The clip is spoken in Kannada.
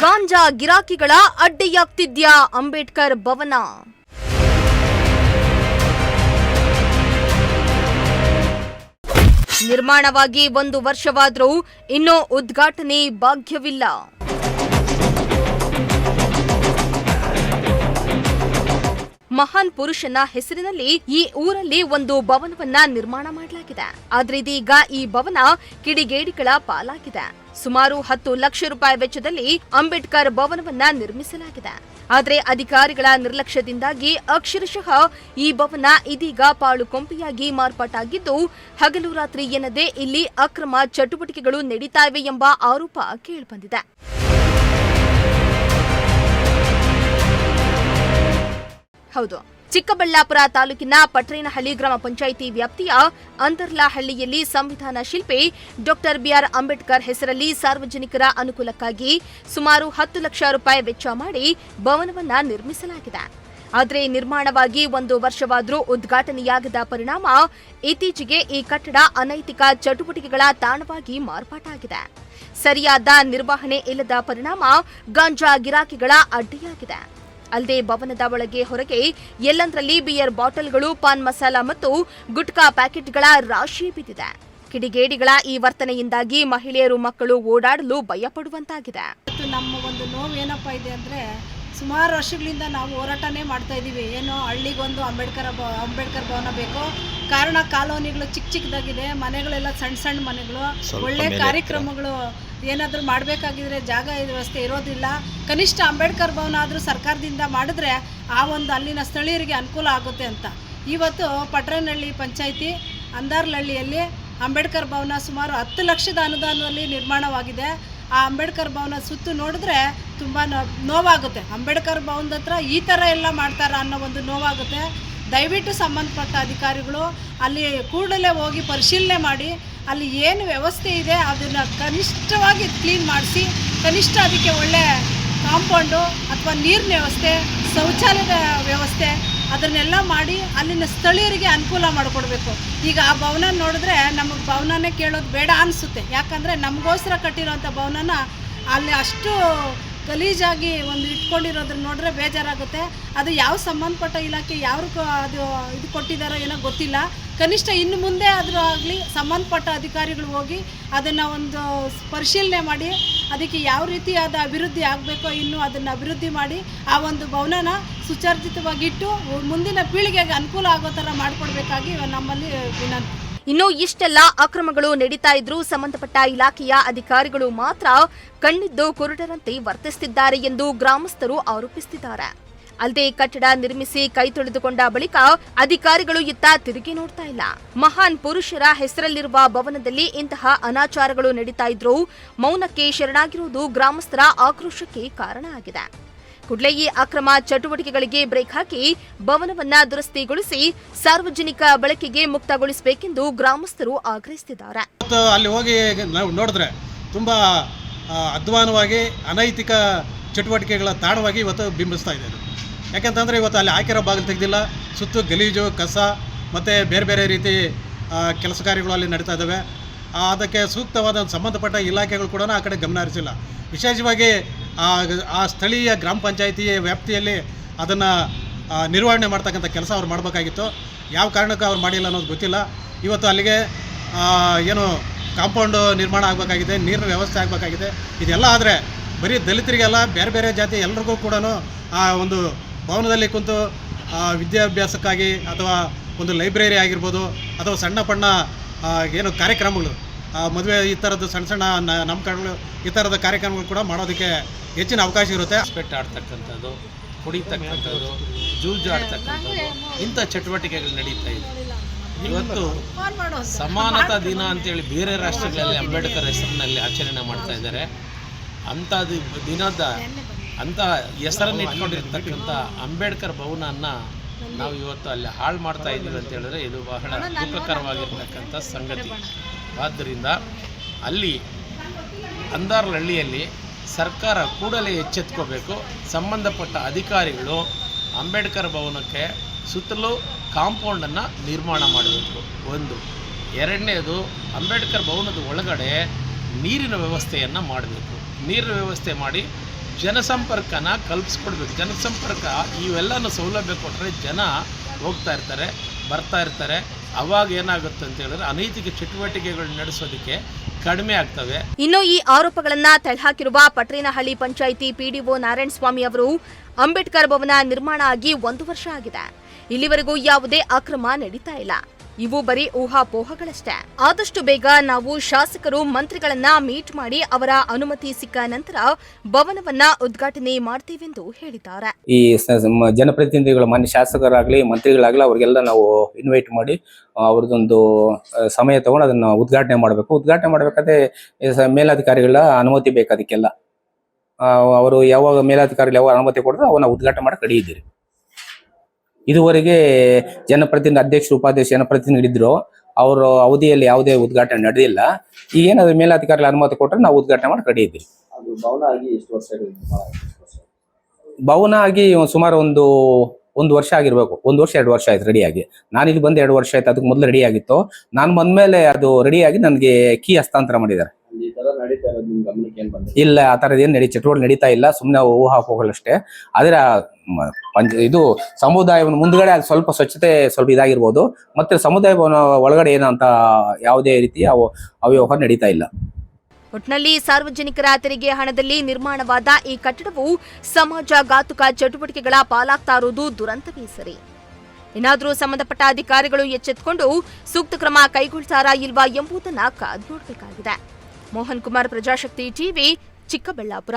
ಗಾಂಜಾ ಗಿರಾಕಿಗಳ ಅಡ್ಡಿಯಾಗ್ತಿದ್ಯಾ ಅಂಬೇಡ್ಕರ್ ಭವನ? ನಿರ್ಮಾಣವಾಗಿ 1 ವರ್ಷವಾದರೂ ಇನ್ನೂ ಉದ್ಘಾಟನೆ ಭಾಗ್ಯವಿಲ್ಲ. ಮಹಾನ್ ಪುರುಷನ ಹೆಸರಿನಲ್ಲಿ ಈ ಊರಲ್ಲಿ ಒಂದು ಭವನವನ್ನ ನಿರ್ಮಾಣ ಮಾಡಲಾಗಿದೆ. ಆದ್ರೆ ಇದೀಗ ಈ ಭವನ ಕಿಡಿಗೇಡಿಗಳ ಪಾಲಾಗಿದೆ. ಸುಮಾರು 10 ಲಕ್ಷ ರೂಪಾಯಿ ವೆಚ್ಚದಲ್ಲಿ ಅಂಬೇಡ್ಕರ್ ಭವನವನ್ನ ನಿರ್ಮಿಸಲಾಗಿದೆ. ಆದರೆ ಅಧಿಕಾರಿಗಳ ನಿರ್ಲಕ್ಷ್ಯದಿಂದಾಗಿ ಅಕ್ಷರಶಃ ಈ ಭವನ ಇದೀಗ ಪಾಳು ಕೊಂಪೆಯಾಗಿ ಮಾರ್ಪಾಟಾಗಿದ್ದು, ಹಗಲು ರಾತ್ರಿ ಎನ್ನದೇ ಇಲ್ಲಿ ಅಕ್ರಮ ಚಟುವಟಿಕೆಗಳು ನಡೀತಾ ಇವೆ ಎಂಬ ಆರೋಪ ಕೇಳಿಬಂದಿದೆ. ಹೌದು, ಚಿಕ್ಕಬಳ್ಳಾಪುರ ತಾಲೂಕಿನ ಪಟ್ರೇನಹಳ್ಳಿ ಗ್ರಾಮ ಪಂಚಾಯಿತಿ ವ್ಯಾಪ್ತಿಯ ಅಂತರ್ಲಹಳ್ಳಿಯಲ್ಲಿ ಸಂವಿಧಾನ ಶಿಲ್ಪಿ ಡಾಕ್ಟರ್ ಬಿಆರ್ ಅಂಬೇಡ್ಕರ್ ಹೆಸರಲ್ಲಿ ಸಾರ್ವಜನಿಕರ ಅನುಕೂಲಕ್ಕಾಗಿ ಸುಮಾರು 10 ಲಕ್ಷ ರೂಪಾಯಿ ವೆಚ್ಚ ಮಾಡಿ ಭವನವನ್ನ ನಿರ್ಮಿಸಲಾಗಿದೆ. ಆದರೆ ನಿರ್ಮಾಣವಾಗಿ 1 ವರ್ಷವಾದರೂ ಉದ್ಘಾಟನೆಯಾಗದ ಪರಿಣಾಮ ಇತ್ತೀಚೆಗೆ ಈ ಕಟ್ಟಡ ಅನೈತಿಕ ಚಟುವಟಿಕೆಗಳ ತಾಣವಾಗಿ ಮಾರ್ಪಾಟಾಗಿದೆ. ಸರಿಯಾದ ನಿರ್ವಹಣೆ ಇಲ್ಲದ ಪರಿಣಾಮ ಗಾಂಜಾ ಗಿರಾಕಿಗಳ ಅಡ್ಡಿಯಾಗಿದೆ. ಅಲ್ಲದೆ ಭವನದ ಒಳಗೆ ಹೊರಗೆ ಎಲ್ಲಂದರಲ್ಲಿ ಬಿಯರ್ ಬಾಟಲ್ಗಳು, ಪಾನ್ ಮಸಾಲ ಮತ್ತು ಗುಟ್ಕಾ ಪ್ಯಾಕೆಟ್ಗಳ ರಾಶಿ ಬಿದ್ದಿದೆ. ಕಿಡಿಗೇಡಿಗಳ ಈ ವರ್ತನೆಯಿಂದಾಗಿ ಮಹಿಳೆಯರು, ಮಕ್ಕಳು ಓಡಾಡಲು ಭಯಪಡುವಂತಾಗಿದೆ. ನಮ್ಮ ಒಂದು ನೋವು ಏನಪ್ಪಾ ಇದೆ ಅಂದ್ರೆ, ಸುಮಾರು ವರ್ಷಗಳಿಂದ ನಾವು ಹೋರಾಟನೇ ಮಾಡ್ತಾ ಇದ್ದೀವಿ. ಏನೋ ಹಳ್ಳಿಗೊಂದು ಅಂಬೇಡ್ಕರ್ ಭವನ ಬೇಕು. ಕಾರಣ ಕಾಲೋನಿಗಳು ಚಿಕ್ಕದಾಗಿದೆ, ಮನೆಗಳೆಲ್ಲ ಸಣ್ಣ ಮನೆಗಳು, ಒಳ್ಳೆ ಕಾರ್ಯಕ್ರಮಗಳು ಏನಾದರೂ ಮಾಡಬೇಕಾಗಿದ್ರೆ ಜಾಗ ವ್ಯವಸ್ಥೆ ಇರೋದಿಲ್ಲ. ಕನಿಷ್ಠ ಅಂಬೇಡ್ಕರ್ ಭವನ ಆದರೂ ಸರ್ಕಾರದಿಂದ ಮಾಡಿದ್ರೆ ಆ ಒಂದು ಅಲ್ಲಿನ ಸ್ಥಳೀಯರಿಗೆ ಅನುಕೂಲ ಆಗುತ್ತೆ ಅಂತ ಇವತ್ತು ಪಟ್ರೇನಹಳ್ಳಿ ಪಂಚಾಯಿತಿ ಅಂದಾರ್ಲಹಳ್ಳಿಯಲ್ಲಿ ಅಂಬೇಡ್ಕರ್ ಭವನ ಸುಮಾರು 10 ಲಕ್ಷದ ಅನುದಾನದಲ್ಲಿ ನಿರ್ಮಾಣವಾಗಿದೆ. ಆ ಅಂಬೇಡ್ಕರ್ ಭವನ ಸುತ್ತು ನೋಡಿದ್ರೆ ತುಂಬ ನೋವಾಗುತ್ತೆ. ಅಂಬೇಡ್ಕರ್ ಭವನದ ಹತ್ರ ಈ ಥರ ಎಲ್ಲ ಮಾಡ್ತಾರ ಅನ್ನೋ ಒಂದು ನೋವಾಗುತ್ತೆ. ದಯವಿಟ್ಟು ಸಂಬಂಧಪಟ್ಟ ಅಧಿಕಾರಿಗಳು ಅಲ್ಲಿ ಕೂಡಲೇ ಹೋಗಿ ಪರಿಶೀಲನೆ ಮಾಡಿ ಅಲ್ಲಿ ಏನು ವ್ಯವಸ್ಥೆ ಇದೆ ಅದನ್ನು ಕನಿಷ್ಠವಾಗಿ ಕ್ಲೀನ್ ಮಾಡಿಸಿ, ಕನಿಷ್ಠ ಅದಕ್ಕೆ ಒಳ್ಳೆ ಕಾಂಪೌಂಡು ಅಥವಾ ನೀರಿನ ವ್ಯವಸ್ಥೆ, ಶೌಚಾಲಯದ ವ್ಯವಸ್ಥೆ ಅದನ್ನೆಲ್ಲ ಮಾಡಿ ಅಲ್ಲಿನ ಸ್ಥಳೀಯರಿಗೆ ಅನುಕೂಲ ಮಾಡಿಕೊಡ್ಬೇಕು. ಈಗ ಆ ಭವನ ನೋಡಿದ್ರೆ ನಮಗೆ ಭವನನೇ ಕೇಳೋದು ಬೇಡ ಅನಿಸುತ್ತೆ. ಯಾಕಂದರೆ ನಮಗೋಸ್ಕರ ಕಟ್ಟಿರೋಂಥ ಭವನನ ಅಲ್ಲಿ ಅಷ್ಟು ಗಲೀಜಾಗಿ ಒಂದು ಇಟ್ಕೊಂಡಿರೋದನ್ನ ನೋಡಿದ್ರೆ ಬೇಜಾರಾಗುತ್ತೆ. ಅದು ಯಾವ ಸಂಬಂಧಪಟ್ಟ ಇಲಾಖೆ ಅದು ಇದು ಕೊಟ್ಟಿದ್ದಾರೋ ಏನೋ ಗೊತ್ತಿಲ್ಲ. ಕನಿಷ್ಠ ಇನ್ನು ಮುಂದೆ ಆದರೂ ಆಗಲಿ ಸಂಬಂಧಪಟ್ಟ ಅಧಿಕಾರಿಗಳು ಹೋಗಿ ಅದನ್ನು ಒಂದು ಪರಿಶೀಲನೆ ಮಾಡಿ ಅದಕ್ಕೆ ಯಾವ ರೀತಿಯಾದ ಅಭಿವೃದ್ಧಿ ಆಗಬೇಕೋ ಇನ್ನೂ ಅದನ್ನು ಅಭಿವೃದ್ಧಿ ಮಾಡಿ ಆ ಒಂದು ಭವನನ ಸುಚರ್ಜಿತವಾಗಿಟ್ಟು ಮುಂದಿನ ಪೀಳಿಗೆಗೆ ಅನುಕೂಲ ಆಗೋ ಥರ ಮಾಡಿಕೊಡ್ಬೇಕಾಗಿ ನಮ್ಮಲ್ಲಿ ವಿನಂತಿ. ಇನ್ನು ಇಷ್ಟೆಲ್ಲ ಅಕ್ರಮಗಳು ನಡೀತಾ ಇದ್ರೂ ಸಂಬಂಧಪಟ್ಟ ಇಲಾಖೆಯ ಅಧಿಕಾರಿಗಳು ಮಾತ್ರ ಕಣ್ಣಿದ್ದು ಕುರುಡರಂತೆ ವರ್ತಿಸುತ್ತಿದ್ದಾರೆ ಎಂದು ಗ್ರಾಮಸ್ಥರು ಆರೋಪಿಸುತ್ತಿದ್ದಾರೆ. ಅಲ್ಲದೆ ಕಟ್ಟಡ ನಿರ್ಮಿಸಿ ಕೈ ತೊಳೆದುಕೊಂಡ ಬಳಿಕ ಅಧಿಕಾರಿಗಳು ಇತ್ತ ತಿರುಗಿ ನೋಡ್ತಾ ಇಲ್ಲ. ಮಹಾನ್ ಪುರುಷರ ಹೆಸರಲ್ಲಿರುವ ಭವನದಲ್ಲಿ ಇಂತಹ ಅನಾಚಾರಗಳು ನಡೀತಾ ಇದ್ರೂ ಮೌನಕ್ಕೆ ಶರಣಾಗಿರುವುದು ಗ್ರಾಮಸ್ಥರ ಆಕ್ರೋಶಕ್ಕೆ ಕಾರಣ ಆಗಿದೆ. ಕೂಡಲೇ ಈ ಅಕ್ರಮ ಚಟುವಟಿಕೆಗಳಿಗೆ ಬ್ರೇಕ್ ಹಾಕಿ ಭವನವನ್ನ ದುರಸ್ತಿಗೊಳಿಸಿ ಸಾರ್ವಜನಿಕ ಬಳಕೆಗೆ ಮುಕ್ತಗೊಳಿಸಬೇಕೆಂದು ಗ್ರಾಮಸ್ಥರು ಆಗ್ರಹಿಸುತ್ತಿದ್ದಾರೆ. ಅಲ್ಲಿ ಹೋಗಿ ನಾವು ನೋಡಿದ್ರೆ ತುಂಬಾ ಅಧ್ವಾನವಾಗಿ ಅನೈತಿಕ ಚಟುವಟಿಕೆಗಳ ತಾಣವಾಗಿ ಇವತ್ತು ಬಿಂಬಿಸ್ತಾ ಇದೆ. ಯಾಕೆಂತಂದರೆ ಇವತ್ತು ಅಲ್ಲಿ ಹಾಕಿರೋ ಬಾಗಿಲು ತೆಗೆದಿಲ್ಲ, ಸುತ್ತು ಗಲೀಜು, ಕಸ ಮತ್ತು ಬೇರೆ ಬೇರೆ ರೀತಿ ಕೆಲಸ ಕಾರ್ಯಗಳು ಅಲ್ಲಿ ನಡೀತಾ ಇದ್ದಾವೆ. ಅದಕ್ಕೆ ಸೂಕ್ತವಾದ ಸಂಬಂಧಪಟ್ಟ ಇಲಾಖೆಗಳು ಕೂಡ ಆ ಕಡೆ ಗಮನ ಹರಿಸಿಲ್ಲ. ವಿಶೇಷವಾಗಿ ಆ ಸ್ಥಳೀಯ ಗ್ರಾಮ ಪಂಚಾಯಿತಿಯ ವ್ಯಾಪ್ತಿಯಲ್ಲಿ ಅದನ್ನು ನಿರ್ವಹಣೆ ಮಾಡ್ತಕ್ಕಂಥ ಕೆಲಸ ಅವ್ರು ಮಾಡಬೇಕಾಗಿತ್ತು. ಯಾವ ಕಾರಣಕ್ಕೆ ಅವ್ರು ಮಾಡಿಲ್ಲ ಅನ್ನೋದು ಗೊತ್ತಿಲ್ಲ. ಇವತ್ತು ಅಲ್ಲಿಗೆ ಏನು ಕಾಂಪೌಂಡು ನಿರ್ಮಾಣ ಆಗಬೇಕಾಗಿದೆ, ನೀರಿನ ವ್ಯವಸ್ಥೆ ಆಗಬೇಕಾಗಿದೆ. ಇದೆಲ್ಲ ಆದರೆ ಬರೀ ದಲಿತರಿಗೆಲ್ಲ ಬೇರೆ ಬೇರೆ ಜಾತಿ ಎಲ್ರಿಗೂ ಕೂಡ ಆ ಒಂದು ಭವನದಲ್ಲಿ ಕುಂತು ವಿದ್ಯಾಭ್ಯಾಸಕ್ಕಾಗಿ ಅಥವಾ ಒಂದು ಲೈಬ್ರರಿ ಆಗಿರ್ಬೋದು ಅಥವಾ ಸಣ್ಣ ಪಣ್ಣ ಏನು ಕಾರ್ಯಕ್ರಮಗಳು, ಮದುವೆ ಈ ಥರದ್ದು ಸಣ್ಣ ನಾಮಕರಣಗಳು ಈ ಥರದ ಕಾರ್ಯಕ್ರಮಗಳು ಕೂಡ ಮಾಡೋದಕ್ಕೆ ಹೆಚ್ಚಿನ ಅವಕಾಶ ಇರುತ್ತೆ. ಸ್ಪೆಟ್ ಆಡ್ತಕ್ಕಂಥದ್ದು, ಕುಡಿತಕ್ಕಂಥದ್ದು, ಜೂಜಾಡ್ತಕ್ಕಂಥದ್ದು ಇಂಥ ಚಟುವಟಿಕೆಗಳು ನಡೀತಾ ಇದೆ. ಇವತ್ತು ಸಮಾನತಾ ದಿನ ಅಂತೇಳಿ ಬೇರೆ ರಾಷ್ಟ್ರಗಳಲ್ಲಿ ಅಂಬೇಡ್ಕರ್ ಹೆಸರಿನಲ್ಲಿ ಆಚರಣೆ ಮಾಡ್ತಾ ಇದ್ದಾರೆ. ಅಂಥದ್ದು ದಿನದ ಅಂಥ ಹೆಸರನ್ನು ಇಟ್ಕೊಂಡಿರ್ತಕ್ಕಂಥ ಅಂಬೇಡ್ಕರ್ ಭವನನ್ನ ನಾವು ಇವತ್ತು ಅಲ್ಲಿ ಹಾಳು ಮಾಡ್ತಾ ಇದ್ದೀವಿ ಅಂತ ಹೇಳಿದ್ರೆ ಇದು ಬಹಳ ದುಃಖಕರವಾಗಿರ್ತಕ್ಕಂಥ ಸಂಗತಿ. ಆದ್ದರಿಂದ ಅಲ್ಲಿ ಅಂದಾರ್ಲಹಳ್ಳಿಯಲ್ಲಿ ಸರ್ಕಾರ ಕೂಡಲೇ ಎಚ್ಚೆತ್ಕೋಬೇಕು. ಸಂಬಂಧಪಟ್ಟ ಅಧಿಕಾರಿಗಳು ಅಂಬೇಡ್ಕರ್ ಭವನಕ್ಕೆ ಸುತ್ತಲೂ ಕಾಂಪೌಂಡನ್ನು ನಿರ್ಮಾಣ ಮಾಡಬೇಕು. ಒಂದು. ಎರಡನೇದು, ಅಂಬೇಡ್ಕರ್ ಭವನದ ಒಳಗಡೆ ನೀರಿನ ವ್ಯವಸ್ಥೆಯನ್ನು ಮಾಡಬೇಕು. ನೀರಿನ ವ್ಯವಸ್ಥೆ ಮಾಡಿ ಜನಸಂಪರ್ಕನ ಕಲ್ಪಿಸ್ಕೊಡ್ಬೇಕು. ಜನಸಂಪರ್ಕ ಇವೆಲ್ಲನೂ ಸೌಲಭ್ಯ ಕೊಟ್ಟರೆ ಜನ ಹೋಗ್ತಾ ಇರ್ತಾರೆ, ಬರ್ತಾ ಇರ್ತಾರೆ. ಅವಾಗ ಏನಾಗುತ್ತೆ ಅಂತ ಹೇಳಿದ್ರೆ ಅನೈತಿಕ ಚಟುವಟಿಕೆಗಳು ನಡೆಸೋದಕ್ಕೆ ಕಡಿಮೆ ಆಗ್ತವೆ. ಇನ್ನು ಈ ಆರೋಪಗಳನ್ನ ತಳ್ಳಹಾಕಿರುವ ಪಟ್ರೇನಹಳ್ಳಿ ಪಂಚಾಯಿತಿ ಪಿಡಿಒ ನಾರಾಯಣಸ್ವಾಮಿ ಅವರು, ಅಂಬೇಡ್ಕರ್ ಭವನ ನಿರ್ಮಾಣ ಆಗಿ 1 ವರ್ಷ ಆಗಿದೆ. ಇಲ್ಲಿವರೆಗೂ ಯಾವುದೇ ಅಕ್ರಮ ನಡೀತಾ ಇಲ್ಲ. ಇವು ಬರೀ ಊಹಾಪೋಹಗಳಷ್ಟೇ. ಆದಷ್ಟು ಬೇಗ ನಾವು ಶಾಸಕರು ಮಂತ್ರಿಗಳನ್ನ ಮೀಟ್ ಮಾಡಿ ಅವರ ಅನುಮತಿ ಸಿಕ್ಕ ನಂತರ ಭವನವನ್ನ ಉದ್ಘಾಟನೆ ಮಾಡ್ತೀವೆಂದು ಹೇಳಿದ್ದಾರೆ. ಈ ಜನಪ್ರತಿನಿಧಿಗಳು, ಮಾನ್ಯ ಶಾಸಕರಾಗ್ಲಿ ಮಂತ್ರಿಗಳಾಗ್ಲಿ ಅವ್ರಿಗೆಲ್ಲ ನಾವು ಇನ್ವೈಟ್ ಮಾಡಿ ಅವ್ರದ್ದೊಂದು ಸಮಯ ತಗೊಂಡು ಅದನ್ನ ಉದ್ಘಾಟನೆ ಮಾಡಬೇಕು. ಉದ್ಘಾಟನೆ ಮಾಡಬೇಕಾದ್ರೆ ಮೇಲಾಧಿಕಾರಿಗಳ ಅನುಮತಿ ಬೇಕು. ಅದಕ್ಕೆಲ್ಲ ಅವರು ಯಾವಾಗ ಮೇಲಾಧಿಕಾರಿಗಳು ಯಾವಾಗ ಅನುಮತಿ ಕೊಡ್ತಾರೆ ಅವನ್ನ ಉದ್ಘಾಟನೆ ಮಾಡಕ್ಕೆ ರೆಡಿ ಇದ್ದೀರಿ. ಇದುವರೆಗೆ ಜನಪ್ರತಿನಿಧಿ ಅಧ್ಯಕ್ಷರು ಉಪಾಧ್ಯಕ್ಷ ಜನಪ್ರತಿನಿಧಿಗಳು ಅವರ ಅವಧಿಯಲ್ಲಿ ಯಾವುದೇ ಉದ್ಘಾಟನೆ ನಡೆದಿಲ್ಲ. ಈಗ ಏನಾದ್ರು ಮೇಲಾಧಿಕಾರಿಗಳ ಅನುಮತಿ ಕೊಟ್ಟರೆ ನಾವು ಉದ್ಘಾಟನೆ ಮಾಡಕ್ಕೆ ರೆಡಿ ಇದ್ದೀರಿ. ಭವನ ಆಗಿ ಸುಮಾರು ಒಂದು ವರ್ಷ ಆಗಿರ್ಬೇಕು. 1 ವರ್ಷ 2 ವರ್ಷ ಆಯ್ತು ರೆಡಿಯಾಗಿ. ನಾನು ಇಲ್ಲಿ ಬಂದು 2 ವರ್ಷ ಆಯ್ತು. ಅದಕ್ಕೆ ಮೊದಲು ರೆಡಿ ಆಗಿತ್ತು. ನಾನು ಬಂದ್ಮೇಲೆ ಅದು ರೆಡಿಯಾಗಿ ನನಗೆ ಕೀ ಹಸ್ತಾಂತರ ಮಾಡಿದ್ದಾರೆ. ಇಲ್ಲ, ಆ ಥರದ್ದು ಏನು ಚಟುವಟಿಕೆ ನಡೀತಾ ಇಲ್ಲ. ಸುಮ್ಮನೆ ಊಹಾಪೋಹಗಳಷ್ಟೇ. ಆದರೆ ಇದು ಸಮುದಾಯವನ್ನು ಮುಂದ್ಗಡೆ ಅದು ಸ್ವಲ್ಪ ಸ್ವಚ್ಛತೆ ಸ್ವಲ್ಪ ಇದಾಗಿರ್ಬೋದು. ಮತ್ತೆ ಸಮುದಾಯ ಭವನ ಒಳಗಡೆ ಏನಂತ ಯಾವುದೇ ರೀತಿಯ ಅವ್ಯವಹಾರ ನಡೀತಾ ಇಲ್ಲ. ಒಟ್ನಲ್ಲಿ ಸಾರ್ವಜನಿಕರ ತೆರಿಗೆ ಹಣದಲ್ಲಿ ನಿರ್ಮಾಣವಾದ ಈ ಕಟ್ಟಡವು ಸಮಾಜಘಾತುಕ ಚಟುವಟಿಕೆಗಳ ಪಾಲಾಗ್ತಾ ಇರುವುದು ದುರಂತವೇ ಸರಿ. ಏನಾದರೂ ಸಂಬಂಧಪಟ್ಟ ಅಧಿಕಾರಿಗಳು ಎಚ್ಚೆತ್ತುಕೊಂಡು ಸೂಕ್ತ ಕ್ರಮ ಕೈಗೊಳ್ತಾರಾ ಇಲ್ವಾ ಎಂಬುದನ್ನು ಕಾದು ನೋಡಬೇಕಾಗಿದೆ. ಮೋಹನ್ ಕುಮಾರ್, ಪ್ರಜಾಶಕ್ತಿ ಟಿವಿ, ಚಿಕ್ಕಬಳ್ಳಾಪುರ.